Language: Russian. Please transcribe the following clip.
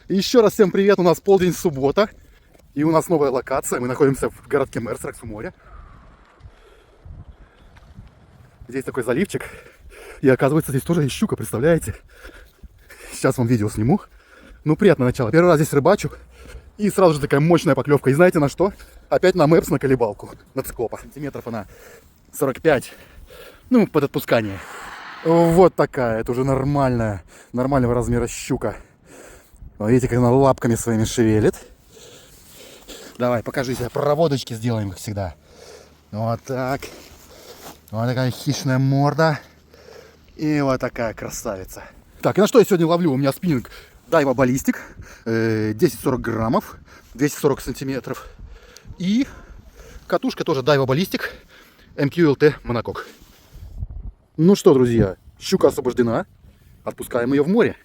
Еще раз всем привет, у нас полдень, суббота. И у нас новая локация, мы находимся в городке Мерсеракс у моря. Здесь такой заливчик. И оказывается, здесь тоже есть щука, представляете? Сейчас вам видео сниму. Ну, приятное начало. Первый раз здесь рыбачу. И сразу же такая мощная поклевка. И знаете на что? Опять на мэпс, на колебалку. На цикопа. Сантиметров она 45. Ну, под отпускание. Вот такая. Это уже нормальная. Нормального размера щука. Видите, как она лапками своими шевелит. Давай, покажи себя. Проводочки сделаем, как всегда. Вот так. Вот такая хищная морда. И вот такая красавица. Так, и на что я сегодня ловлю? У меня спиннинг Дайва Баллистик. 10-40 граммов. 240 сантиметров. И катушка тоже Дайва Баллистик. MQLT монокок. Ну что, друзья, щука освобождена. Отпускаем ее в море.